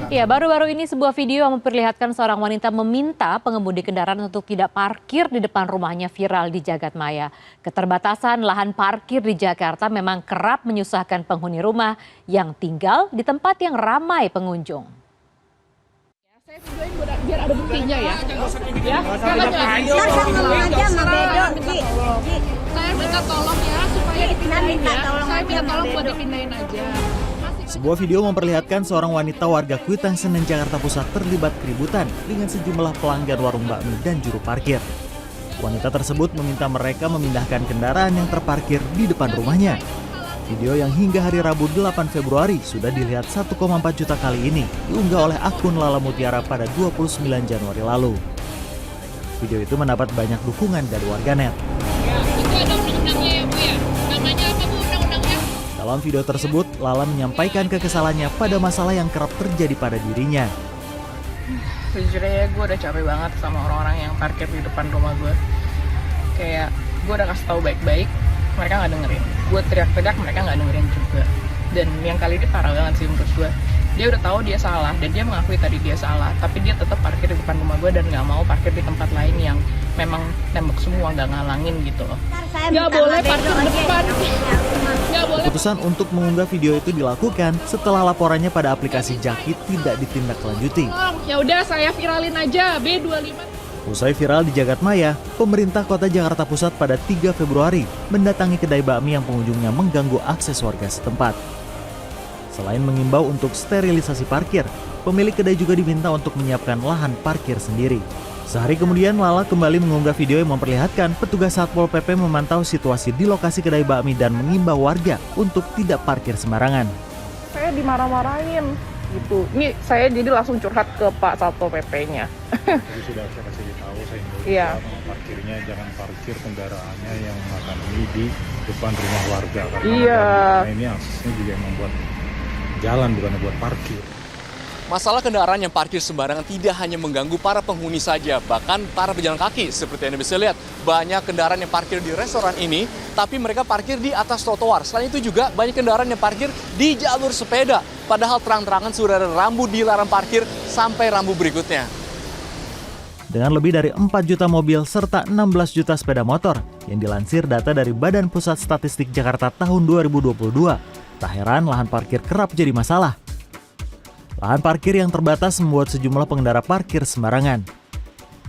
Ya, baru-baru ini sebuah video yang memperlihatkan seorang wanita meminta pengemudi kendaraan untuk tidak parkir di depan rumahnya viral di Jagadmaya. Keterbatasan lahan parkir di Jakarta memang kerap menyusahkan penghuni rumah yang tinggal di tempat yang ramai pengunjung. Saya videoin biar ada buktinya ya. Ya, saya minta tolong ya supaya dipindahin ya. Saya minta tolong buat dipindahin aja. Sebuah video memperlihatkan seorang wanita warga Kuitang Senen, Jakarta Pusat terlibat keributan dengan sejumlah pelanggan warung bakmi dan juru parkir. Wanita tersebut meminta mereka memindahkan kendaraan yang terparkir di depan rumahnya. Video yang hingga hari Rabu 8 Februari sudah dilihat 1,4 juta kali ini diunggah oleh akun Lala Mutiara pada 29 Januari lalu. Video itu mendapat banyak dukungan dari warganet. Ya, itu ada undang-undangnya ya Bu ya. Namanya apa Bu undang-undangnya? Dalam video tersebut, Lala menyampaikan kekesalannya pada masalah yang kerap terjadi pada dirinya. Sejujurnya gue udah capek banget sama orang-orang yang parkir di depan rumah gue. Kayak gue udah kasih tahu baik-baik, mereka nggak dengerin. Gue teriak-teriak, mereka nggak dengerin juga. Dan yang kali ini parah banget sih menurut gue. Dia udah tahu dia salah dan dia mengakui tadi dia salah, tapi dia tetap parkir di depan rumah gue dan nggak mau parkir di tempat lain yang memang tembok semua, nggak ngalangin gitu loh. Nggak boleh parkir depan. Nggak boleh. Keputusan untuk mengunggah video itu dilakukan setelah laporannya pada aplikasi Jaki tidak ditindaklanjuti. Ya udah saya viralin aja B25. Usai viral di Jagadmaya, pemerintah kota Jakarta Pusat pada 3 Februari mendatangi kedai bakmi yang pengunjungnya mengganggu akses warga setempat. Selain mengimbau untuk sterilisasi parkir, pemilik kedai juga diminta untuk menyiapkan lahan parkir sendiri. Sehari kemudian, Lala kembali mengunggah video yang memperlihatkan petugas Satpol PP memantau situasi di lokasi kedai bakmi dan mengimbau warga untuk tidak parkir sembarangan. Saya dimarah-marahin gitu. Ini saya jadi langsung curhat ke Pak Satpol PP-nya. Jadi sudah saya kasih tahu, saya himbau Iya. parkirnya jangan parkir kendaraannya yang makan ini di depan rumah warga. Karena Iya. karena ini aksesnya juga yang membuat jalan bukan buat parkir. Masalah kendaraan yang parkir sembarangan tidak hanya mengganggu para penghuni saja, bahkan para pejalan kaki. Seperti Anda bisa lihat, banyak kendaraan yang parkir di restoran ini, tapi mereka parkir di atas trotoar. Selain itu juga banyak kendaraan yang parkir di jalur sepeda, padahal terang-terangan sudah ada rambu dilarang parkir sampai rambu berikutnya. Dengan lebih dari 4 juta mobil serta 16 juta sepeda motor yang dilansir data dari Badan Pusat Statistik Jakarta tahun 2022, tak heran lahan parkir kerap jadi masalah. Lahan parkir yang terbatas membuat sejumlah pengendara parkir sembarangan.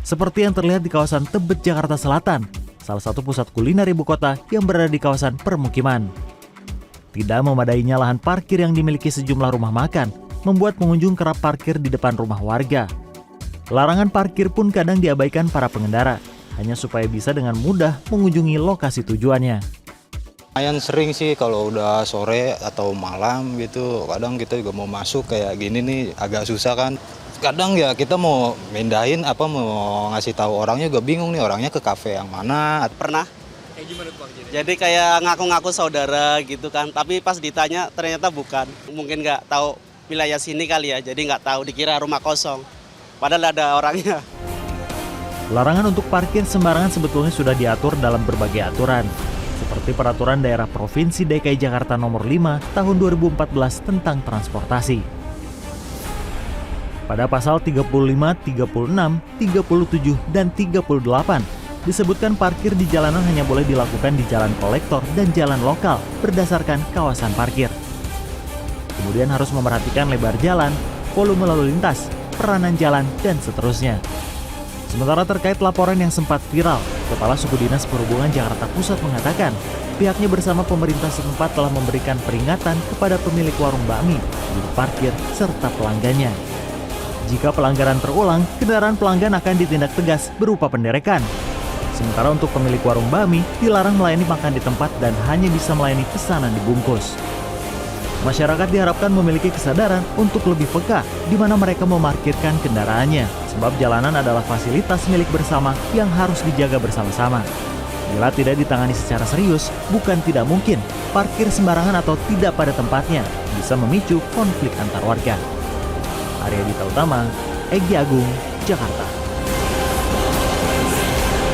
Seperti yang terlihat di kawasan Tebet, Jakarta Selatan, salah satu pusat kuliner ibu kota yang berada di kawasan permukiman. Tidak memadainya lahan parkir yang dimiliki sejumlah rumah makan, membuat pengunjung kerap parkir di depan rumah warga. Larangan parkir pun kadang diabaikan para pengendara, hanya supaya bisa dengan mudah mengunjungi lokasi tujuannya. Lumayan sering sih kalau udah sore atau malam gitu, kadang kita juga mau masuk kayak gini nih agak susah kan. Kadang ya kita mau mindahin apa mau ngasih tahu orangnya juga bingung nih orangnya ke kafe yang mana. Pernah. Kayak gimana tuh Bang? Jadi kayak ngaku-ngaku saudara gitu kan, tapi pas ditanya ternyata bukan. Mungkin nggak tahu wilayah sini kali ya, jadi nggak tahu dikira rumah kosong. Padahal ada orangnya. Larangan untuk parkir sembarangan sebetulnya sudah diatur dalam berbagai aturan, seperti Peraturan Daerah Provinsi DKI Jakarta Nomor 5 Tahun 2014 tentang transportasi. Pada pasal 35, 36, 37, dan 38 disebutkan parkir di jalanan hanya boleh dilakukan di jalan kolektor dan jalan lokal berdasarkan kawasan parkir. Kemudian harus memperhatikan lebar jalan, volume lalu lintas, peranan jalan, dan seterusnya. Sementara terkait laporan yang sempat viral, Kepala Suku Dinas Perhubungan Jakarta Pusat mengatakan pihaknya bersama pemerintah setempat telah memberikan peringatan kepada pemilik warung bakmi, juru parkir, serta pelanggannya. Jika pelanggaran terulang, kendaraan pelanggan akan ditindak tegas berupa penderekan. Sementara untuk pemilik warung bakmi, dilarang melayani makan di tempat dan hanya bisa melayani pesanan dibungkus. Masyarakat diharapkan memiliki kesadaran untuk lebih peka di mana mereka memarkirkan kendaraannya, sebab jalanan adalah fasilitas milik bersama yang harus dijaga bersama-sama. Bila tidak ditangani secara serius, bukan tidak mungkin parkir sembarangan atau tidak pada tempatnya bisa memicu konflik antar warga. Arya Dita Utama, Egy Agung, Jakarta.